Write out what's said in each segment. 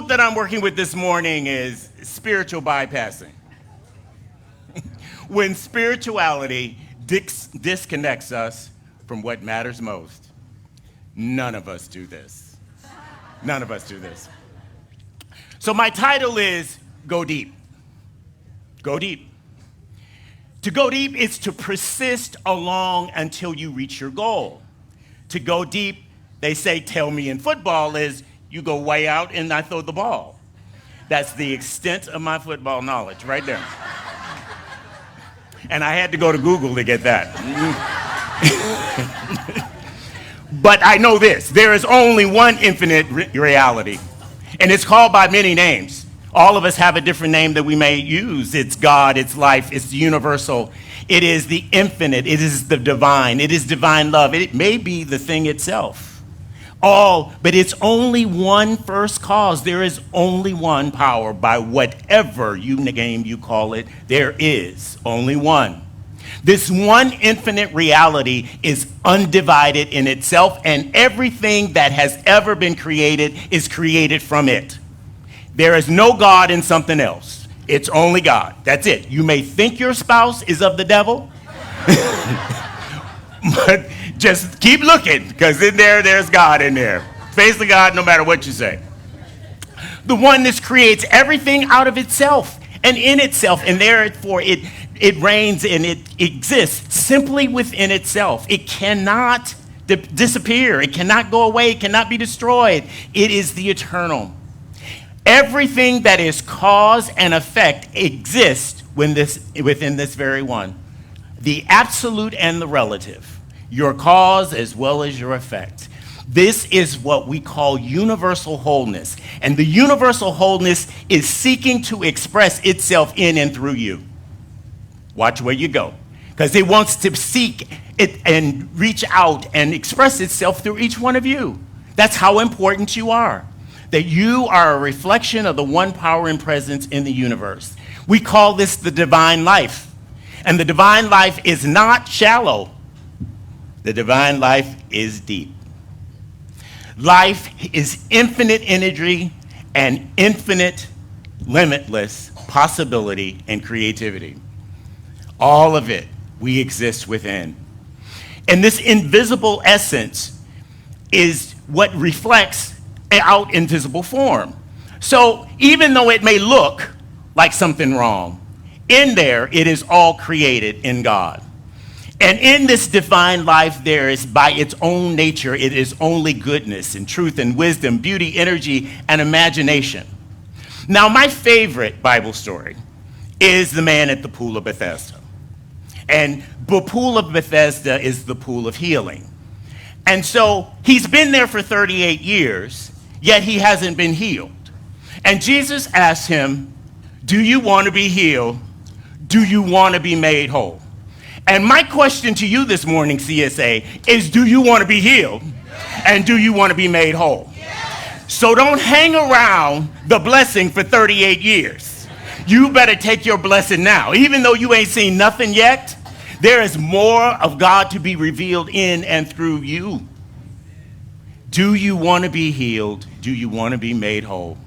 book that I'm working with this morning is Spiritual Bypassing. When spirituality disconnects us from what matters most. None of us do this. None of us do this. So my title is Go Deep. Go deep. To go deep is to persist along until you reach your goal. To go deep, they say, tell me in football, is you go way out and I throw the ball. That's the extent of my football knowledge right there. And I had to go to Google to get that. But I know this, there is only one infinite reality, and it's called by many names. All of us have a different name that we may use. It's God, it's life, it's universal. It is the infinite, it is the divine, it is divine love. It may be the thing itself. But it's only one first cause. There is only one power by whatever name you call it. There is only one. This one infinite reality is undivided in itself, and everything that has ever been created is created from it. There is no God in something else. It's only God. That's it. You may think your spouse is of the devil, but just keep looking, because there's God in there. Face the God no matter what you say. The oneness creates everything out of itself and in itself, and therefore it reigns and it exists simply within itself. It cannot disappear. It cannot go away. It cannot be destroyed. It is the eternal. Everything that is cause and effect exists within this very one. The absolute and the relative. Your cause as well as your effect. This is what we call universal wholeness. And the universal wholeness is seeking to express itself in and through you. Watch where you go. Because it wants to seek it and reach out and express itself through each one of you. That's how important you are. That you are a reflection of the one power and presence in the universe. We call this the divine life. And the divine life is not shallow. The divine life is deep. Life is infinite energy and infinite, limitless possibility and creativity. All of it, we exist within. And this invisible essence is what reflects out in visible form. So even though it may look like something wrong, in there it is all created in God. And in this divine life, there is, by its own nature, it is only goodness and truth and wisdom, beauty, energy, and imagination. Now, my favorite Bible story is the man at the pool of Bethesda. And the pool of Bethesda is the pool of healing. And so he's been there for 38 years, yet he hasn't been healed. And Jesus asked him, do you want to be healed? Do you want to be made whole? And my question to you this morning, CSA, is do you want to be healed? And do you want to be made whole? So don't hang around the blessing for 38 years. You better take your blessing now. Even though you ain't seen nothing yet, there is more of God to be revealed in and through you. Do you want to be healed? Do you want to be made whole?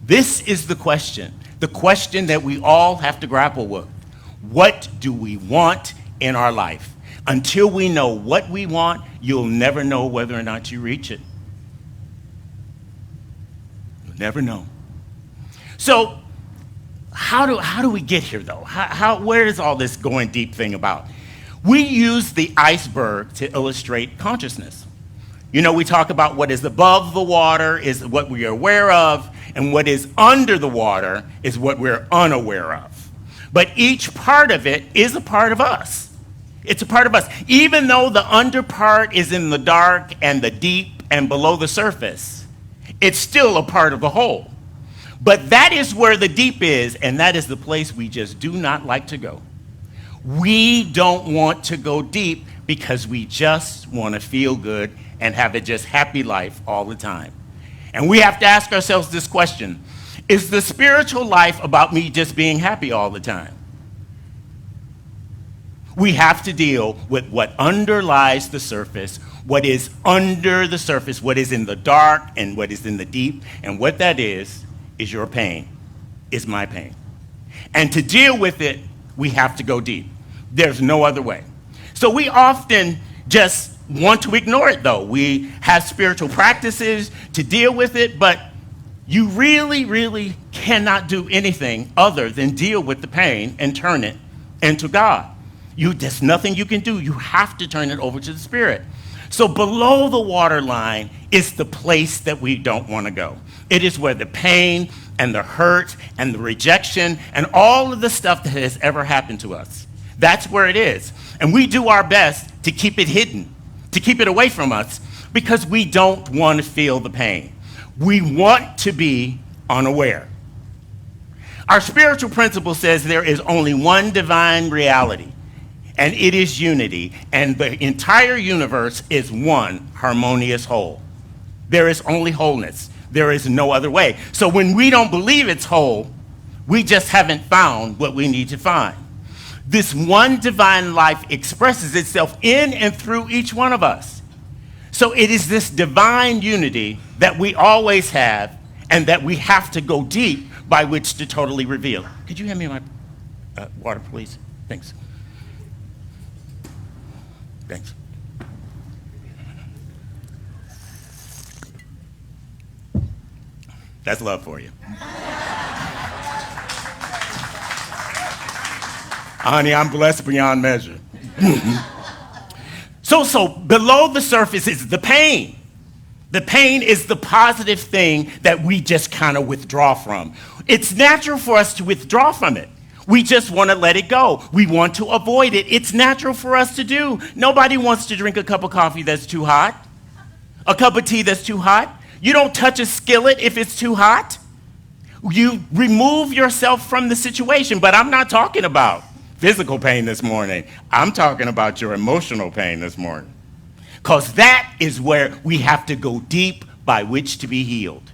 This is the question that we all have to grapple with. What do we want in our life? Until we know what we want, you'll never know whether or not you reach it. You'll never know. So how do we get here, though? Where is all this going deep thing about? We use the iceberg to illustrate consciousness. You know, we talk about what is above the water is what we are aware of, and what is under the water is what we're unaware of. But each part of it is a part of us. It's a part of us. Even though the under part is in the dark and the deep and below the surface, it's still a part of the whole. But that is where the deep is, and that is the place we just do not like to go. We don't want to go deep because we just want to feel good and have a just happy life all the time. And we have to ask ourselves this question: is the spiritual life about me just being happy all the time? We have to deal with what underlies the surface, what is under the surface, what is in the dark and what is in the deep. And what that is is your pain, is my pain. And to deal with it, we have to go deep. There's no other way. So we often just want to ignore it, though. We have spiritual practices to deal with it, but you really, really cannot do anything other than deal with the pain and turn it into God. There's nothing you can do. You have to turn it over to the Spirit. So below the waterline is the place that we don't want to go. It is where the pain and the hurt and the rejection and all of the stuff that has ever happened to us, that's where it is. And we do our best to keep it hidden, to keep it away from us, because we don't want to feel the pain. We want to be unaware. Our spiritual principle says there is only one divine reality, and it is unity, and the entire universe is one harmonious whole. There is only wholeness. There is no other way. So when we don't believe it's whole, we just haven't found what we need to find. This one divine life expresses itself in and through each one of us. So it is this divine unity that we always have and that we have to go deep by which to totally reveal. Could you hand me my water, please? Thanks. Thanks. That's love for you. Honey, I'm blessed beyond measure. So below the surface is the pain. The pain is the positive thing that we just kind of withdraw from. It's natural for us to withdraw from it. We just want to let it go. We want to avoid it. It's natural for us to do. Nobody wants to drink a cup of coffee that's too hot, a cup of tea that's too hot. You don't touch a skillet if it's too hot. You remove yourself from the situation, but I'm not talking about physical pain this morning. I'm talking about your emotional pain this morning. Because that is where we have to go deep by which to be healed.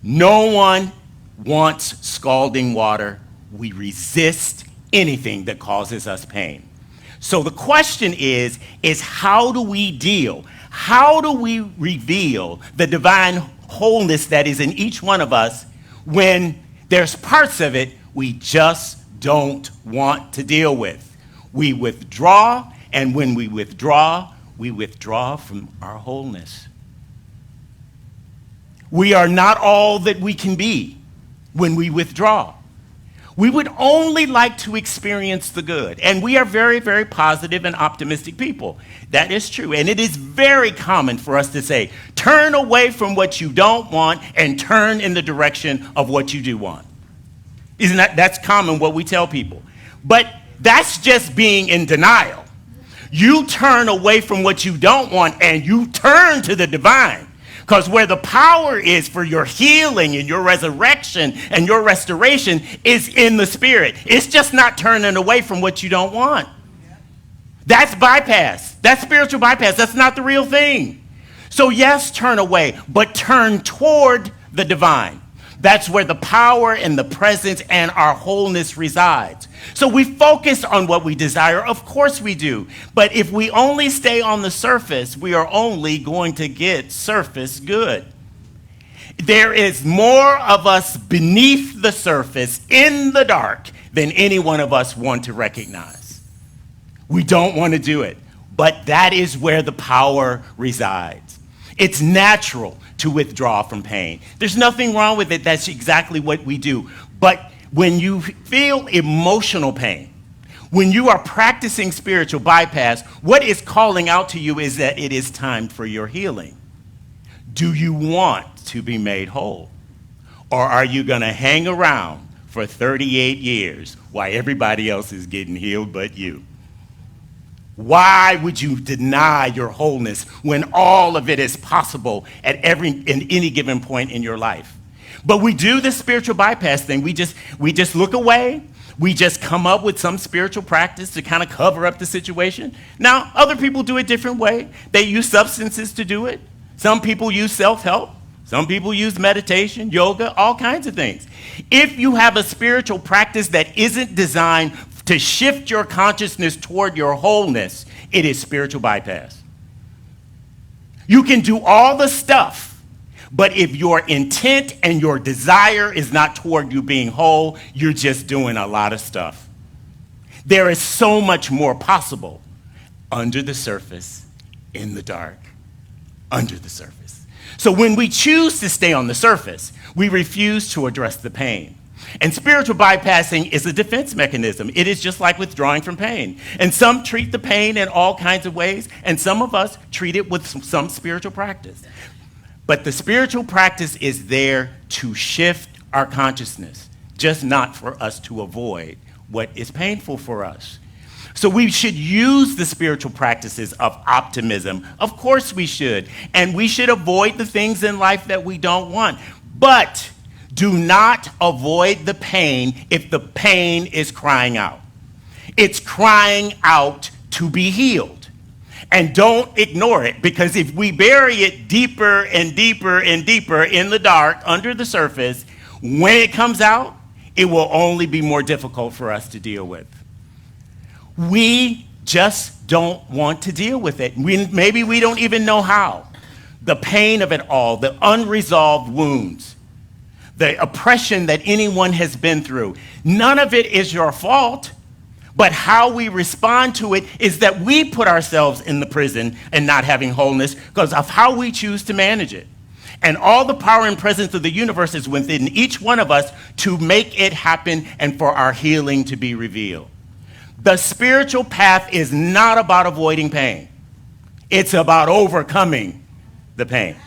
No one wants scalding water. We resist anything that causes us pain. So the question is how do we deal? How do we reveal the divine wholeness that is in each one of us when there's parts of it we just don't want to deal with? We withdraw, and when we withdraw from our wholeness. We are not all that we can be when we withdraw. We would only like to experience the good. And we are very, very positive and optimistic people. That is true. And it is very common for us to say, turn away from what you don't want and turn in the direction of what you do want. That's common what we tell people. But that's just being in denial. You turn away from what you don't want and you turn to the divine. Because where the power is for your healing and your resurrection and your restoration is in the Spirit. It's just not turning away from what you don't want. That's bypass. That's spiritual bypass. That's not the real thing. So yes, turn away, but turn toward the divine. That's where the power and the presence and our wholeness resides. So we focus on what we desire. Of course we do. But if we only stay on the surface, we are only going to get surface good. There is more of us beneath the surface in the dark than any one of us want to recognize. We don't want to do it. But that is where the power resides. It's natural to withdraw from pain. There's nothing wrong with it. That's exactly what we do. But when you feel emotional pain, when you are practicing spiritual bypass, what is calling out to you is that it is time for your healing. Do you want to be made whole? Or are you going to hang around for 38 years while everybody else is getting healed but you? Why would you deny your wholeness when all of it is possible at any given point in your life? But we do the spiritual bypass thing. We just look away. We just come up with some spiritual practice to kind of cover up the situation. Now, other people do it a different way. They use substances to do it. Some people use self-help. Some people use meditation, yoga, all kinds of things. If you have a spiritual practice that isn't designed to shift your consciousness toward your wholeness, it is spiritual bypass. You can do all the stuff, But if your intent and your desire is not toward you being whole, you're just doing a lot of stuff. There is so much more possible under the surface, in the dark, under the surface. So when we choose to stay on the surface, we refuse to address the pain. And spiritual bypassing is a defense mechanism. It is just like withdrawing from pain. And some treat the pain in all kinds of ways, and some of us treat it with some spiritual practice. But the spiritual practice is there to shift our consciousness, just not for us to avoid what is painful for us. So we should use the spiritual practices of optimism. Of course we should. And we should avoid the things in life that we don't want. But do not avoid the pain if the pain is crying out. It's crying out to be healed. And don't ignore it, because if we bury it deeper and deeper and deeper in the dark, under the surface, when it comes out, it will only be more difficult for us to deal with. We just don't want to deal with it. Maybe we don't even know how. The pain of it all, the unresolved wounds, the oppression that anyone has been through, none of it is your fault. But how we respond to it is that we put ourselves in the prison and not having wholeness because of how we choose to manage it. And all the power and presence of the universe is within each one of us to make it happen and for our healing to be revealed. The spiritual path is not about avoiding pain. It's about overcoming the pain.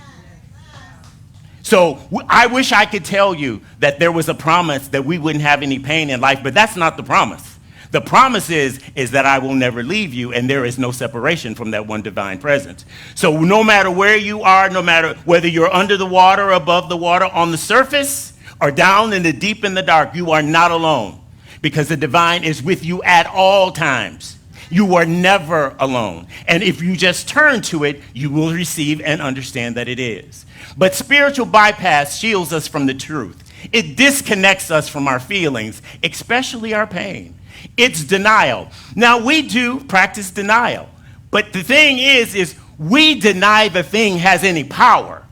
So I wish I could tell you that there was a promise that we wouldn't have any pain in life, but that's not the promise. The promise is that I will never leave you, and there is no separation from that one divine presence. So no matter where you are, no matter whether you're under the water, above the water, on the surface, or down in the deep in the dark, you are not alone, because the divine is with you at all times. You are never alone. And if you just turn to it, you will receive and understand that it is. But spiritual bypass shields us from the truth. It disconnects us from our feelings, especially our pain. It's denial. Now, we do practice denial, but the thing is we deny the thing has any power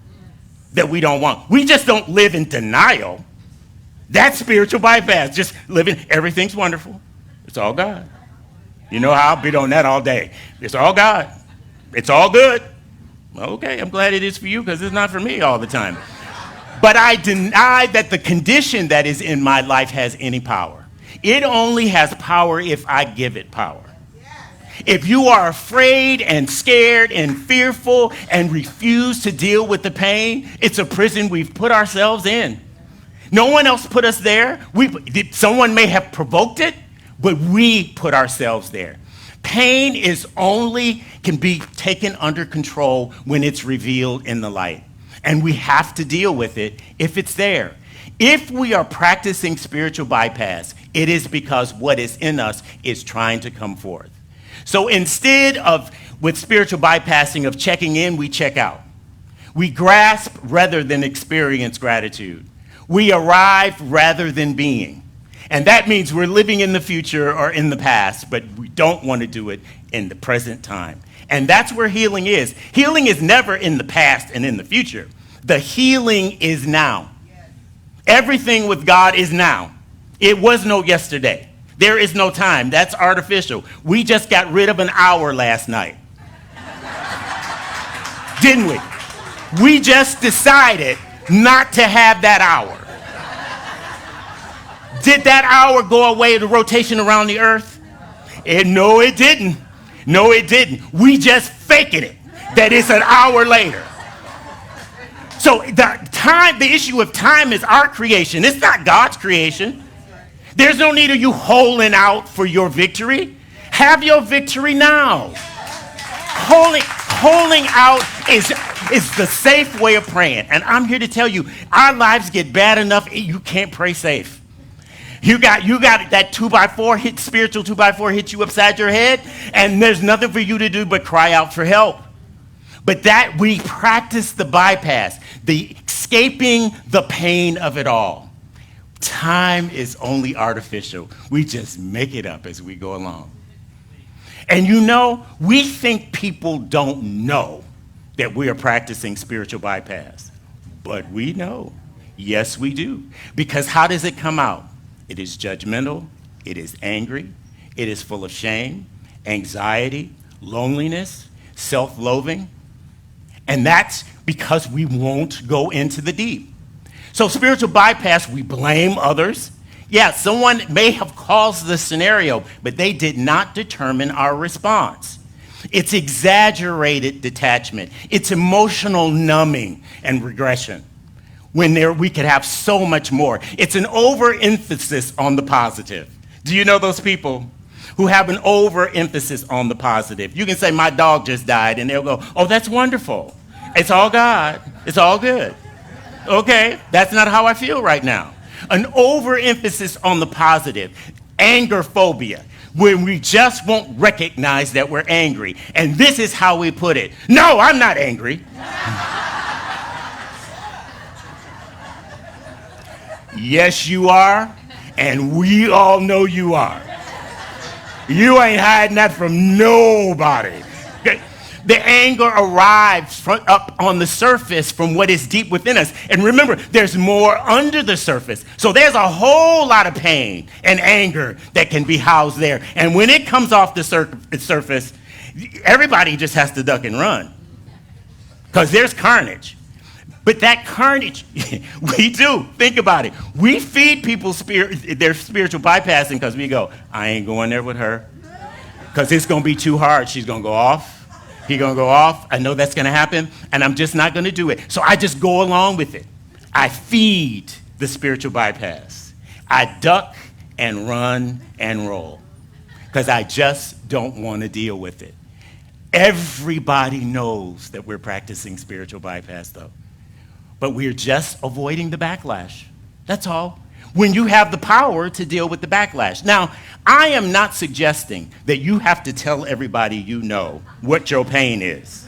that we don't want. We just don't live in denial. That's spiritual bypass, just living, everything's wonderful. It's all God. You know how I'll be on that all day. It's all God. It's all good. Okay, I'm glad it is for you because it's not for me all the time. But I deny that the condition that is in my life has any power. It only has power if I give it power. If you are afraid and scared and fearful and refuse to deal with the pain, it's a prison we've put ourselves in. No one else put us there. Someone may have provoked it, but we put ourselves there. Pain can be taken under control when it's revealed in the light. And we have to deal with it if it's there. If we are practicing spiritual bypass, it is because what is in us is trying to come forth. So instead of, with spiritual bypassing of checking in, we check out. We grasp rather than experience gratitude. We arrive rather than being. And that means we're living in the future or in the past, but we don't want to do it in the present time. And that's where healing is. Healing is never in the past and in the future. The healing is now. Everything with God is now. It was no yesterday. There is no time. That's artificial. We just got rid of an hour last night. Didn't we? We just decided not to have that hour. Did that hour go away the rotation around the earth? No, it didn't. No, it didn't. We just faking it that it's an hour later. So the issue of time is our creation. It's not God's creation. There's no need of you holding out for your victory. Have your victory now. Holding out is the safe way of praying. And I'm here to tell you, our lives get bad enough, you can't pray safe. You got that 2x4 spiritual 2x4 hit you upside your head, and there's nothing for you to do but cry out for help. But that we practice the bypass, the escaping the pain of it all. Time is only artificial. We just make it up as we go along. And you know, we think people don't know that we are practicing spiritual bypass. But we know. Yes, we do. Because how does it come out? It is judgmental. It is angry. It is full of shame, anxiety, loneliness, self-loathing. And that's because we won't go into the deep. So spiritual bypass, we blame others. Yeah, someone may have caused the scenario, but they did not determine our response. It's exaggerated detachment. It's emotional numbing and regression when we could have so much more. It's an overemphasis on the positive. Do you know those people who have an overemphasis on the positive? You can say, my dog just died, and they'll go, oh, that's wonderful. It's all God. It's all good. Okay, that's not how I feel right now. An overemphasis on the positive. Anger phobia, when we just won't recognize that we're angry. And this is how we put it. No, I'm not angry. Yes, you are, and we all know you are. You ain't hiding that from nobody. The anger arrives up on the surface from what is deep within us. And remember, there's more under the surface. So there's a whole lot of pain and anger that can be housed there. And when it comes off the surface, everybody just has to duck and run. Because there's carnage. But that carnage, we do. Think about it. We feed people their spiritual bypassing because we go, I ain't going there with her. Because it's going to be too hard. She's going to go off. He's going to go off. I know that's going to happen, and I'm just not going to do it. So I just go along with it. I feed the spiritual bypass. I duck and run and roll because I just don't want to deal with it. Everybody knows that we're practicing spiritual bypass, though. But we're just avoiding the backlash. That's all. When you have the power to deal with the backlash. Now, I am not suggesting that you have to tell everybody you know what your pain is.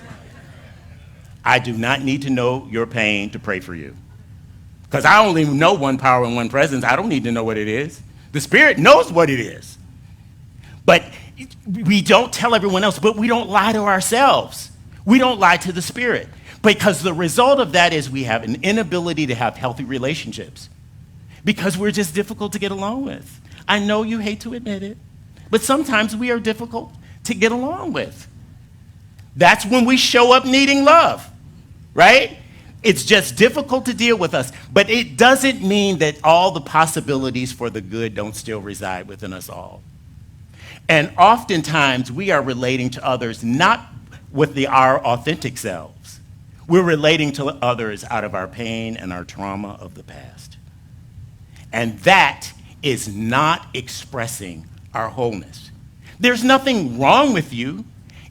I do not need to know your pain to pray for you. Because I only know one power and one presence. I don't need to know what it is. The Spirit knows what it is. But we don't tell everyone else, but we don't lie to ourselves. We don't lie to the Spirit. Because the result of that is we have an inability to have healthy relationships. Because we're just difficult to get along with. I know you hate to admit it, but sometimes we are difficult to get along with. That's when we show up needing love, right? It's just difficult to deal with us, but it doesn't mean that all the possibilities for the good don't still reside within us all. And oftentimes we are relating to others not with our authentic selves. We're relating to others out of our pain and our trauma of the past. And that is not expressing our wholeness. There's nothing wrong with you.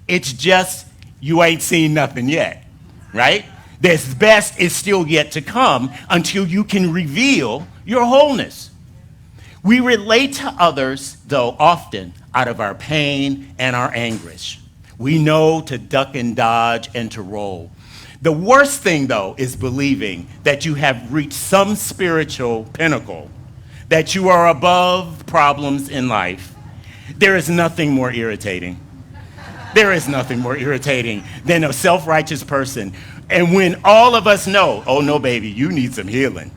It's just you ain't seen nothing yet, right? This best is still yet to come until you can reveal your wholeness. We relate to others, though, often out of our pain and our anguish. We know to duck and dodge and to roll. The worst thing, though, is believing that you have reached some spiritual pinnacle, that you are above problems in life. There is nothing more irritating. There is nothing more irritating than a self-righteous person. And when all of us know, oh no, baby, you need some healing.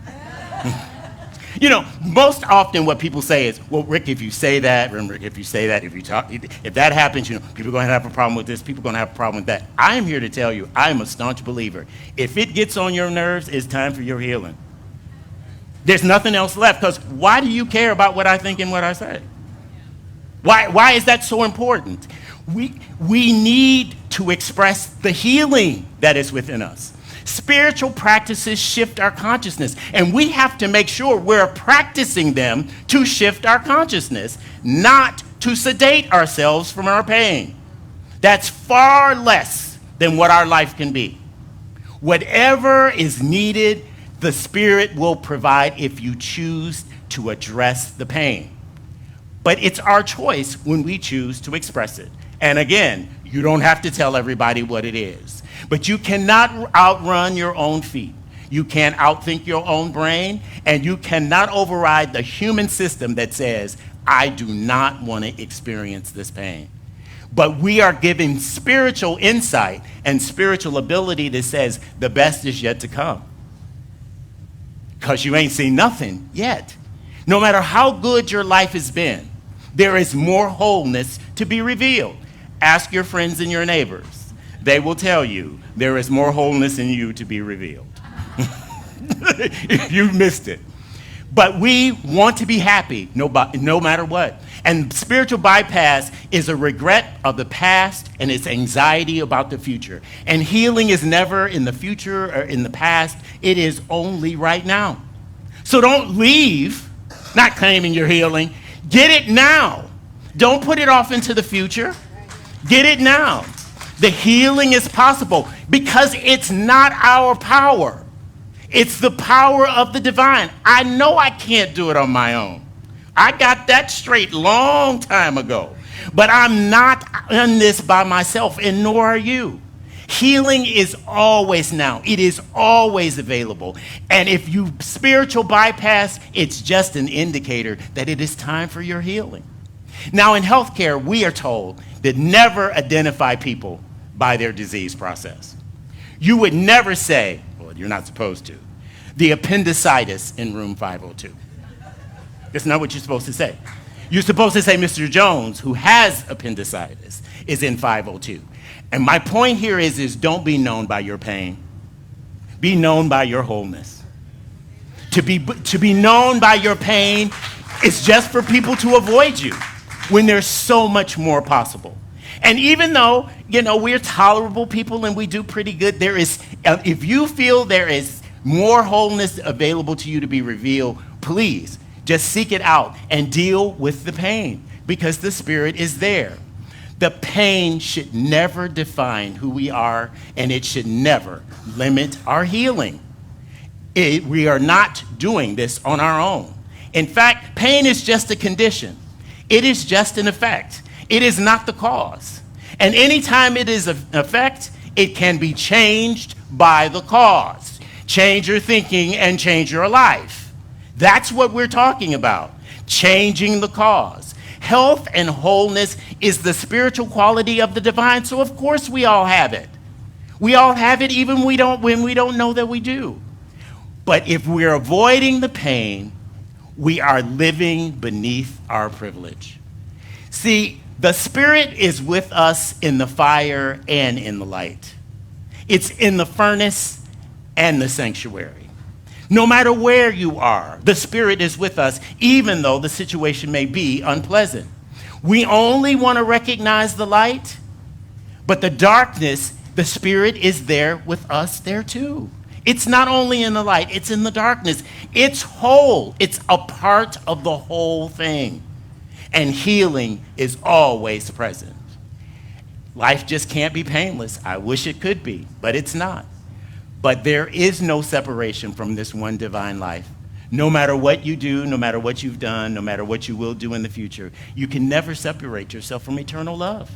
You know, most often what people say is, well, Rick, if you say that, remember, if you say that, if you talk, if that happens, you know, people are going to have a problem with this, people are going to have a problem with that. I am here to tell you, I am a staunch believer. If it gets on your nerves, it's time for your healing. There's nothing else left, because why do you care about what I think and what I say? Why is that so important? We need to express the healing that is within us. Spiritual practices shift our consciousness, and we have to make sure we're practicing them to shift our consciousness, not to sedate ourselves from our pain. That's far less than what our life can be. Whatever is needed, the Spirit will provide if you choose to address the pain. But it's our choice when we choose to express it. And again, you don't have to tell everybody what it is. But you cannot outrun your own feet. You can't outthink your own brain. And you cannot override the human system that says, I do not want to experience this pain. But we are given spiritual insight and spiritual ability that says the best is yet to come. because you ain't seen nothing yet. No matter how good your life has been, there is more wholeness to be revealed. Ask your friends and your neighbors. They will tell you there is more wholeness in you to be revealed. If you missed it. But we want to be happy no matter what. And spiritual bypass is a regret of the past and it's anxiety about the future. And healing is never in the future or in the past. It is only right now. So don't leave not claiming your healing. Get it now. Don't put it off into the future. Get it now. The healing is possible because it's not our power. It's the power of the divine. I know I can't do it on my own. I got that straight long time ago. But I'm not in this by myself, and nor are you. Healing is always now. It is always available. And if you spiritual bypass, it's just an indicator that it is time for your healing. Now, in healthcare, we are told to never identify people by their disease process. You would never say, well, you're not supposed to, the appendicitis in room 502. That's not what you're supposed to say. You're supposed to say Mr. Jones, who has appendicitis, is in 502. And my point here is don't be known by your pain. Be known by your wholeness. To be known by your pain is just for people to avoid you when there's so much more possible. And even though, we're tolerable people and we do pretty good, there is, if you feel there is more wholeness available to you to be revealed, please just seek it out and deal with the pain because the Spirit is there. The pain should never define who we are, and it should never limit our healing. We are not doing this on our own. In fact, pain is just a condition. It is just an effect. It is not the cause. And anytime it is an effect, it can be changed by the cause. Change your thinking and change your life. That's what we're talking about, changing the cause. Health and wholeness is the spiritual quality of the divine, so of course we all have it. We all have it even when we don't know that we do. But if we're avoiding the pain, we are living beneath our privilege. See, the Spirit is with us in the fire and in the light. It's in the furnace and the sanctuary. No matter where you are, the Spirit is with us, even though the situation may be unpleasant. We only want to recognize the light, but the darkness, the Spirit is there with us there too. It's not only in the light, it's in the darkness. It's whole. It's a part of the whole thing. And healing is always present. Life just can't be painless. I wish it could be, but it's not. But there is no separation from this one divine life. No matter what you do, no matter what you've done, no matter what you will do in the future, you can never separate yourself from eternal love.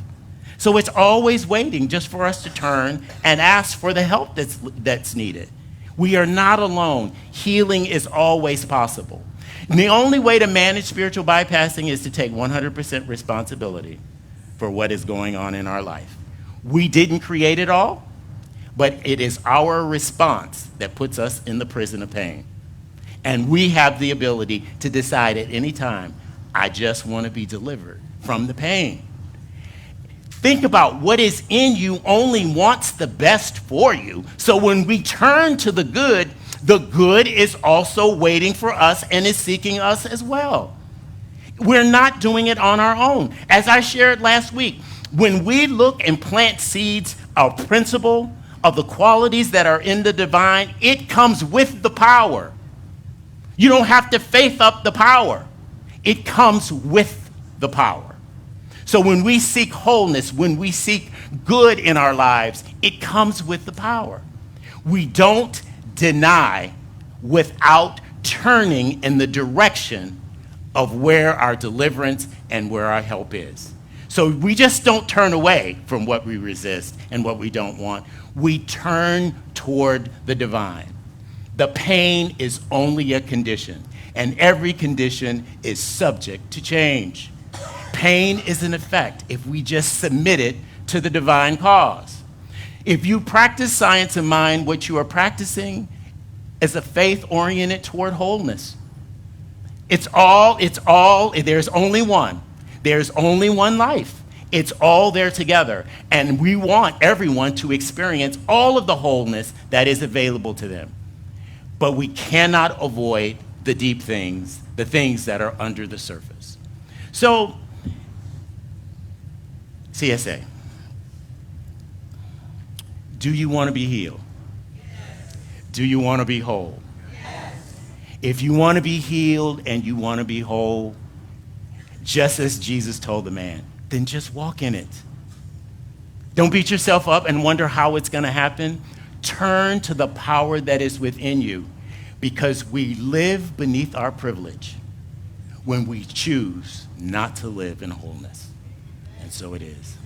So it's always waiting just for us to turn and ask for the help that's needed. We are not alone. Healing is always possible. And the only way to manage spiritual bypassing is to take 100% responsibility for what is going on in our life. We didn't create it all, but it is our response that puts us in the prison of pain. And we have the ability to decide at any time, I just want to be delivered from the pain. Think about what is in you only wants the best for you. So when we turn to the good is also waiting for us and is seeking us as well. We're not doing it on our own. As I shared last week, when we look and plant seeds of principle, of the qualities that are in the divine, it comes with the power. You don't have to faith up the power. It comes with the power. So when we seek wholeness, when we seek good in our lives, it comes with the power. We don't deny without turning in the direction of where our deliverance and where our help is. So we just don't turn away from what we resist and what we don't want. We turn toward the divine. The pain is only a condition, and every condition is subject to change. Pain is an effect if we just submit it to the divine cause. If you practice science of mind, what you are practicing is a faith oriented toward wholeness. There's only one. There's only one life. It's all there together. And we want everyone to experience all of the wholeness that is available to them. But we cannot avoid the deep things, the things that are under the surface. So, CSA, do you want to be healed? Yes. Do you want to be whole? Yes. If you want to be healed and you want to be whole, just as Jesus told the man, then just walk in it. Don't beat yourself up and wonder how it's going to happen. Turn to the power that is within you, because we live beneath our privilege when we choose not to live in wholeness. And so it is.